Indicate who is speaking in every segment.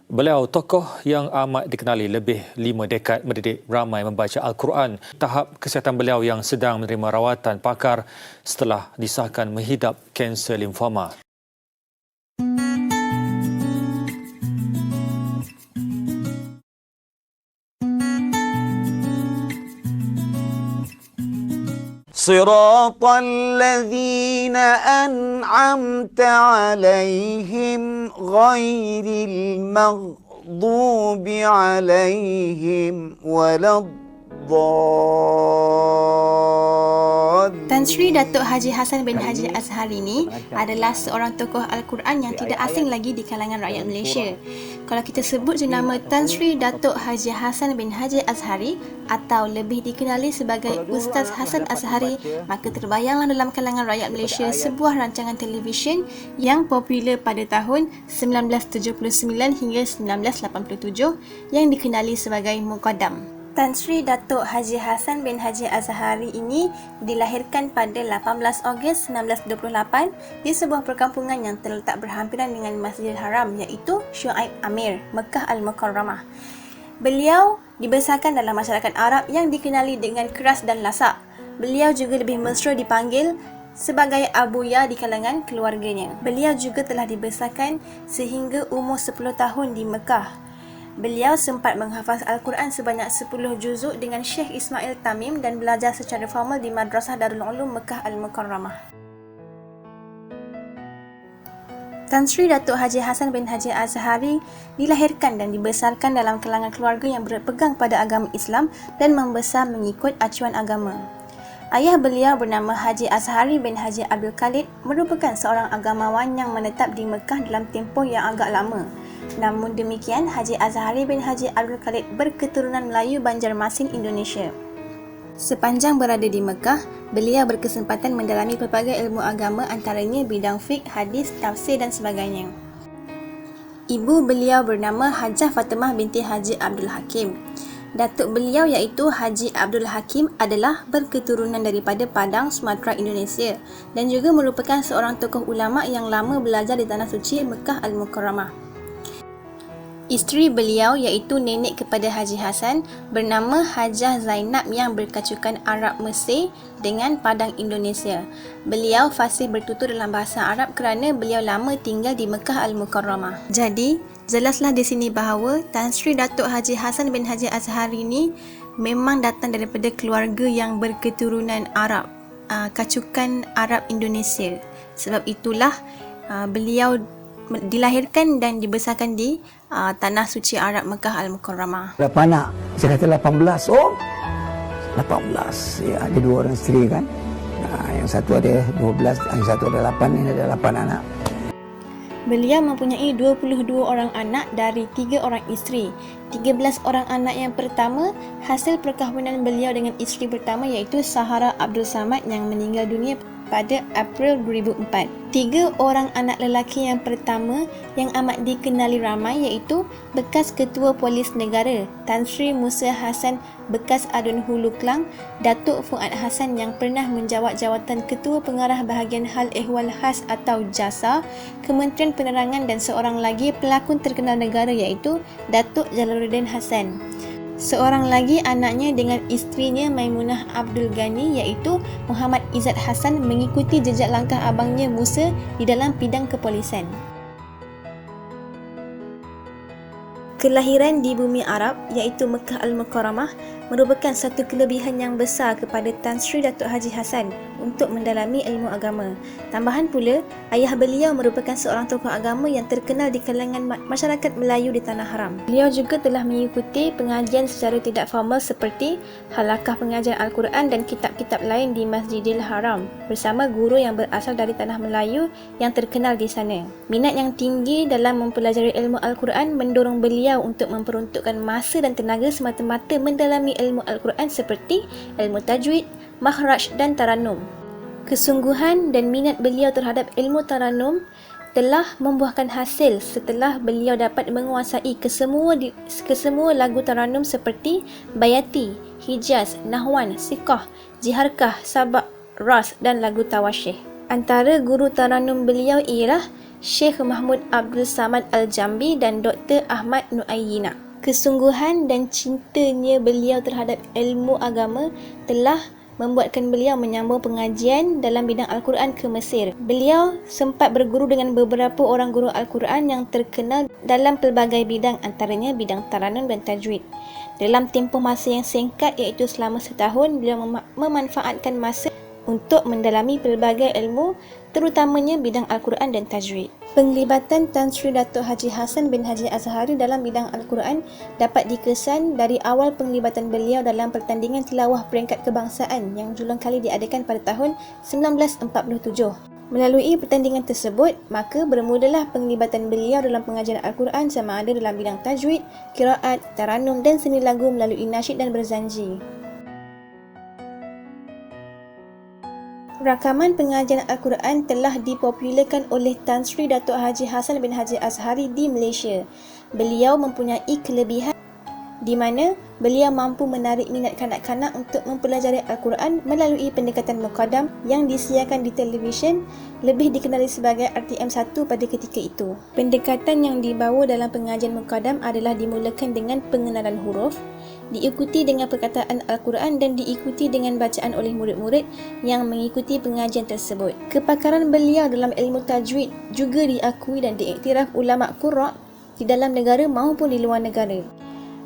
Speaker 1: Beliau tokoh yang amat dikenali lebih 5 dekad mendidik ramai membaca Al-Quran. Tahap kesihatan beliau yang sedang menerima rawatan pakar setelah disahkan menghidap kanser limfoma.
Speaker 2: صراط الذين أنعمت عليهم غير المغضوب عليهم ولا الضالين.
Speaker 3: Tan Sri Datuk Haji Hassan bin Haji Azhari ini adalah seorang tokoh Al-Quran yang tidak asing lagi di kalangan rakyat Malaysia. Kalau kita sebut jenama Tan Sri Datuk Haji Hassan bin Haji Azhari atau lebih dikenali sebagai Ustaz Hasan Azhari, maka terbayanglah dalam kalangan rakyat Malaysia sebuah rancangan televisyen yang popular pada tahun 1979 hingga 1987 yang dikenali sebagai Muqaddam. Tan Sri Datuk Haji Hassan bin Haji Azhari ini dilahirkan pada 18 Ogos 1928 di sebuah perkampungan yang terletak berhampiran dengan Masjidil Haram iaitu Shu'aib Amir, Mekah Al-Mukarramah. Beliau dibesarkan dalam masyarakat Arab yang dikenali dengan keras dan lasak. Beliau juga lebih mesra dipanggil sebagai Abuya di kalangan keluarganya. Beliau juga telah dibesarkan sehingga umur 10 tahun di Mekah. Beliau sempat menghafaz Al-Quran sebanyak 10 juzuk dengan Syekh Ismail Tamim dan belajar secara formal di Madrasah Darul Ulum Mekah Al-Mukarramah. Tan Sri Datuk Haji Hassan bin Haji Azhari dilahirkan dan dibesarkan dalam kalangan keluarga yang berpegang pada agama Islam dan membesar mengikut acuan agama. Ayah beliau bernama Haji Azhari bin Haji Abdul Khalid merupakan seorang agamawan yang menetap di Mekah dalam tempoh yang agak lama. Namun demikian, Haji Azhari bin Haji Abdul Khalid berketurunan Melayu Banjarmasin, Indonesia. Sepanjang berada di Mekah, beliau berkesempatan mendalami pelbagai ilmu agama antaranya bidang fiqh, hadis, tafsir dan sebagainya. Ibu beliau bernama Hajah Fatimah binti Haji Abdul Hakim. Datuk beliau iaitu Haji Abdul Hakim adalah berketurunan daripada Padang, Sumatera, Indonesia dan juga merupakan seorang tokoh ulama yang lama belajar di Tanah Suci Mekah Al-Mukarramah. Isteri beliau iaitu nenek kepada Haji Hassan bernama Hajah Zainab yang berkacukan Arab Mesir dengan Padang Indonesia. Beliau fasih bertutur dalam bahasa Arab kerana beliau lama tinggal di Mekah Al-Mukarramah. Jadi, jelaslah di sini bahawa Tan Sri Datuk Haji Hassan bin Haji Azhari ini memang datang daripada keluarga yang berketurunan Arab, kacukan Arab Indonesia. Sebab itulah beliau dilahirkan dan dibesarkan di Tanah Suci Arab Mekah Al-Mukarramah.
Speaker 4: Berapa anak? Saya kata 18. Oh, 18. Ya, ada 2 orang isteri kan. Yang satu ada 12, yang satu ada 8. Ini ada 8 anak.
Speaker 3: Beliau mempunyai 22 orang anak dari 3 orang isteri. 13 orang anak yang pertama hasil perkahwinan beliau dengan isteri pertama iaitu Sahara Abdul Samad yang meninggal dunia pada April 2004. 3 orang anak lelaki yang pertama yang amat dikenali ramai iaitu bekas Ketua Polis Negara Tan Sri Musa Hassan bekas Adun Hulu Klang, Datuk Fuad Hassan yang pernah menjawat jawatan Ketua Pengarah Bahagian Hal Ehwal Khas atau JASA Kementerian Penerangan dan seorang lagi pelakon terkenal negara iaitu Datuk Jalaluddin Hassan. Seorang lagi anaknya dengan isterinya Maimunah Abdul Ghani iaitu Muhammad Izzat Hassan mengikuti jejak langkah abangnya Musa di dalam bidang kepolisian. Kelahiran di bumi Arab iaitu Mekah Al-Mukarramah merupakan satu kelebihan yang besar kepada Tan Sri Datuk Haji Hassan untuk mendalami ilmu agama. Tambahan pula, ayah beliau merupakan seorang tokoh agama yang terkenal di kalangan masyarakat Melayu di Tanah Haram. Beliau juga telah mengikuti pengajian secara tidak formal seperti halakah pengajian Al-Quran dan kitab-kitab lain di Masjidil Haram bersama guru yang berasal dari Tanah Melayu yang terkenal di sana. Minat yang tinggi dalam mempelajari ilmu Al-Quran mendorong beliau untuk memperuntukkan masa dan tenaga semata-mata mendalami ilmu Al-Quran seperti ilmu tajwid, makhraj dan taranum. Kesungguhan dan minat beliau terhadap ilmu taranum telah membuahkan hasil setelah beliau dapat menguasai kesemua lagu taranum seperti Bayati, Hijaz, Nahwan, Siqah, Jiharkah, Sabak, Ras dan lagu Tawasyih. Antara guru taranum beliau ialah Syekh Mahmud Abdul Samad Al-Jambi dan Dr. Ahmad Nuayyina. Kesungguhan dan cintanya beliau terhadap ilmu agama telah membuatkan beliau menyambung pengajian dalam bidang Al-Quran ke Mesir. Beliau sempat berguru dengan beberapa orang guru Al-Quran yang terkenal dalam pelbagai bidang, antaranya bidang taranum dan tajwid. Dalam tempoh masa yang singkat iaitu selama setahun, beliau memanfaatkan masa untuk mendalami pelbagai ilmu, terutamanya bidang Al-Quran dan tajwid. Penglibatan Tan Sri Dato' Haji Hassan bin Haji Azhari dalam bidang Al-Quran dapat dikesan dari awal penglibatan beliau dalam pertandingan tilawah peringkat kebangsaan yang berulang kali diadakan pada tahun 1947. Melalui pertandingan tersebut, maka bermulalah penglibatan beliau dalam pengajian Al-Quran sama ada dalam bidang tajwid, qiraat, taranum dan seni lagu melalui nasyid dan berzanji. Rakaman pengajian Al-Quran telah dipopularkan oleh Tan Sri Dato' Haji Hassan bin Haji Azhari di Malaysia. Beliau mempunyai kelebihan di mana beliau mampu menarik minat kanak-kanak untuk mempelajari Al-Quran melalui pendekatan mukadam yang disiarkan di televisyen, lebih dikenali sebagai RTM1 pada ketika itu. Pendekatan yang dibawa dalam pengajian mukadam adalah dimulakan dengan pengenalan huruf, diikuti dengan perkataan Al-Quran dan diikuti dengan bacaan oleh murid-murid yang mengikuti pengajian tersebut. Kepakaran beliau dalam ilmu tajwid juga diakui dan diiktiraf ulama qurra di dalam negara maupun di luar negara.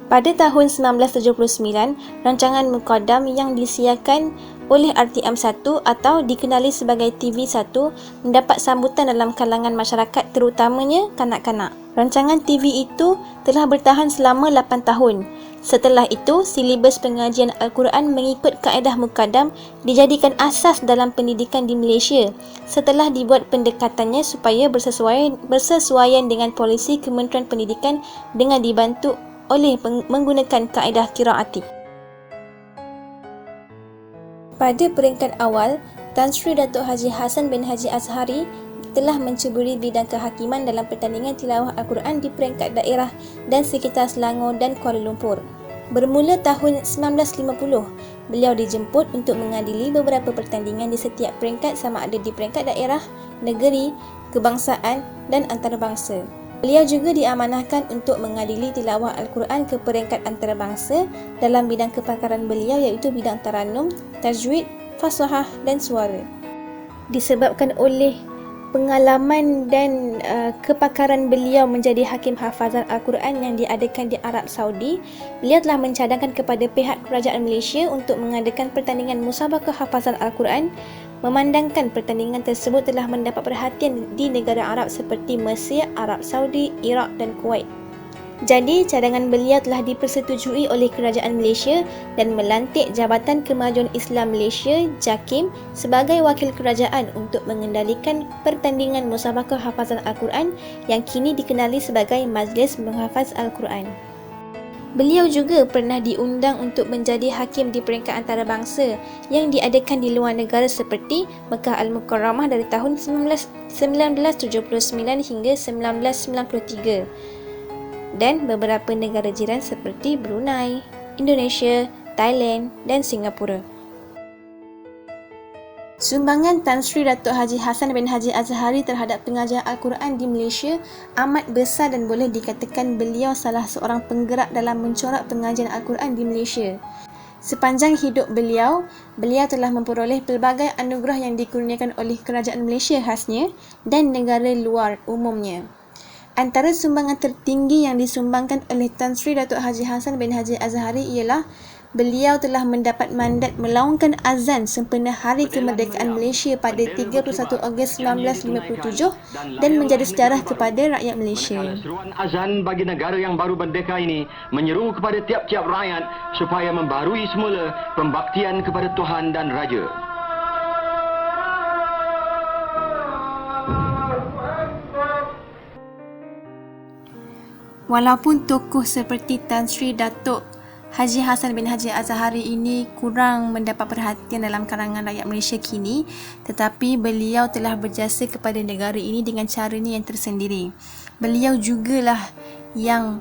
Speaker 3: Pada tahun 1979, rancangan mukadam yang disiarkan oleh RTM1 atau dikenali sebagai TV1 mendapat sambutan dalam kalangan masyarakat terutamanya kanak-kanak. Rancangan TV itu telah bertahan selama 8 tahun. Setelah itu, silibus pengajian Al-Quran mengikut kaedah mukadam dijadikan asas dalam pendidikan di Malaysia setelah dibuat pendekatannya supaya bersesuaian dengan polisi Kementerian Pendidikan dengan dibantu oleh menggunakan kaedah qiraati. Pada peringkat awal, Tan Sri Dato' Haji Hassan bin Haji Azhari telah menceburi bidang kehakiman dalam pertandingan tilawah Al-Quran di peringkat daerah dan sekitar Selangor dan Kuala Lumpur. Bermula tahun 1950, beliau dijemput untuk mengadili beberapa pertandingan di setiap peringkat sama ada di peringkat daerah, negeri, kebangsaan dan antarabangsa. Beliau juga diamanahkan untuk mengadili tilawah Al-Quran ke peringkat antarabangsa dalam bidang kepakaran beliau iaitu bidang taranum, tajwid, fasahah dan suara. Disebabkan oleh pengalaman dan kepakaran beliau menjadi hakim hafazan Al-Quran yang diadakan di Arab Saudi, beliau telah mencadangkan kepada pihak kerajaan Malaysia untuk mengadakan pertandingan musabaqah hafazan Al-Quran, memandangkan pertandingan tersebut telah mendapat perhatian di negara Arab seperti Mesir, Arab Saudi, Iraq dan Kuwait. Jadi, cadangan beliau telah dipersetujui oleh kerajaan Malaysia dan melantik Jabatan Kemajuan Islam Malaysia JAKIM sebagai wakil kerajaan untuk mengendalikan pertandingan musabaqah hafazan Al-Quran yang kini dikenali sebagai Majlis Menghafaz Al-Quran. Beliau juga pernah diundang untuk menjadi hakim di peringkat antarabangsa yang diadakan di luar negara seperti Mekah Al-Mukarramah dari tahun 1979 hingga 1993 dan beberapa negara jiran seperti Brunei, Indonesia, Thailand dan Singapura. Sumbangan Tan Sri Dato' Haji Hassan bin Haji Azhari terhadap pengajian Al-Quran di Malaysia amat besar dan boleh dikatakan beliau salah seorang penggerak dalam mencorak pengajian Al-Quran di Malaysia. Sepanjang hidup beliau telah memperoleh pelbagai anugerah yang dikurniakan oleh kerajaan Malaysia khasnya dan negara luar umumnya. Antara sumbangan tertinggi yang disumbangkan oleh Tan Sri Dato' Haji Hassan bin Haji Azhari ialah beliau telah mendapat mandat melaungkan azan sempena Hari Kemerdekaan Malaysia pada 31 Ogos 1957 dan menjadi sejarah kepada rakyat Malaysia.
Speaker 5: Seruan azan bagi negara yang baru merdeka ini menyeru kepada tiap-tiap rakyat supaya membarui semula pembaktian kepada Tuhan dan Raja.
Speaker 3: Walaupun tokoh seperti Tan Sri Dato' Haji Hassan bin Haji Azhari ini kurang mendapat perhatian dalam kalangan rakyat Malaysia kini, tetapi beliau telah berjasa kepada negara ini dengan caranya yang tersendiri. Beliau jugalah yang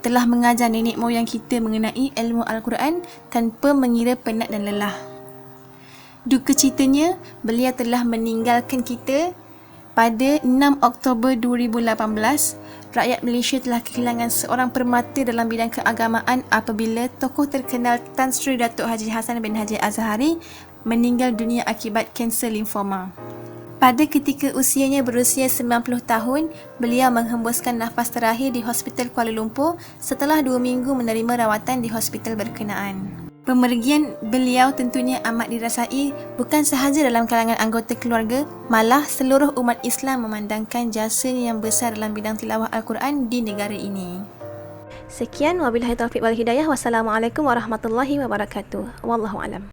Speaker 3: telah mengajar nenek moyang kita mengenai ilmu Al-Quran tanpa mengira penat dan lelah. Duka citanya, beliau telah meninggalkan kita Pada 6 Oktober 2018, rakyat Malaysia telah kehilangan seorang permata dalam bidang keagamaan apabila tokoh terkenal Tan Sri Datuk Haji Hassan bin Haji Azhari meninggal dunia akibat kanser limfoma. Pada ketika usianya berusia 90 tahun, beliau menghembuskan nafas terakhir di Hospital Kuala Lumpur setelah 2 minggu menerima rawatan di hospital berkenaan. Pemergian beliau tentunya amat dirasai bukan sahaja dalam kalangan anggota keluarga, malah seluruh umat Islam memandangkan jasanya yang besar dalam bidang tilawah Al-Quran di negara ini. Sekian, wabillahi taufiq wal hidayah. Wassalamualaikum warahmatullahi wabarakatuh. Wallahu alam.